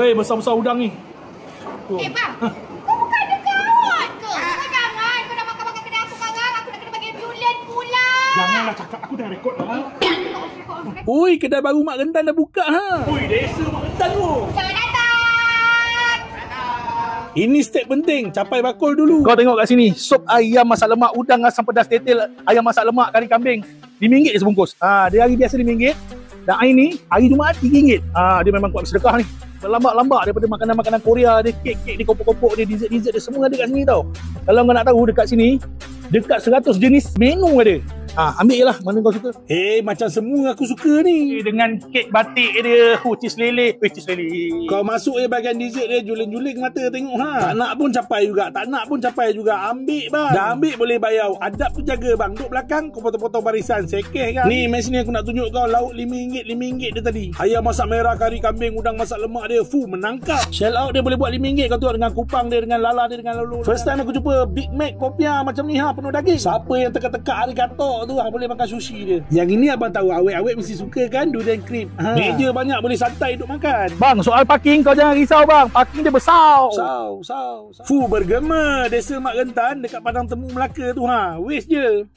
Hei, besar-besar udang ni. Bang. Kau bukan ada kawan ke? Kau jangan. Kau nak makan-makan kedai aku sekarang. Aku nak kena bagi ambulans pula. Janganlah cakap, aku dah rekod dah. Ui, kedai baru Mak Rentan dah buka ha. Ui, desa Mak Rentan tu. Jangan datang. Ini step penting, capai bakul dulu. Kau tengok kat sini, sop ayam masak lemak, udang asam pedas tetel, ayam masak lemak, kari kambing. RM5 je sebungkus. Dia hari biasa RM5. Dan hari ni, hari Jumaat RM3. Dia memang kuat bersedekah ni. Berlambak-lambak daripada makanan-makanan Korea, dia kek-kek, dia kopok-kopok, dia dessert-dessert, dia semua ada kat sini tau. Kalau kau nak tahu dekat sini, dekat 100 jenis menu ada. Ambil je lah mana kau suka. Macam semua aku suka ni. Dengan kek batik dia, cheese lele. Cheese lele. Kau masuk bahagian dessert dia, juling-juling mata tengok ha. Tak nak pun capai juga, tak nak pun capai juga. Ambil bang. Dah ambil boleh bayar. Adab tu jaga bang. Duduk belakang, kau potong-potong barisan. Sekeh kan. Ni, mari sini aku nak tunjuk kau lauk RM5 dia tadi. Ayam masak merah, kari kambing, udang masak lemak dia. Menangkap. Shell out dia boleh buat RM5 kau tengok dengan kupang dia, dengan lala dia, dengan lalu. First time aku jumpa Big Mac Kopia macam ni ha, penuh daging. Siapa yang teka-teka arigato tu boleh makan sushi dia. Yang ini abang tahu awet-awet mesti suka kan durian cream. Meja banyak boleh santai duduk makan. Bang, soal parking kau jangan risau bang. Parking dia besar. Bergema desa Mak Rentan dekat Padang Temu Melaka tu ha. Waste je.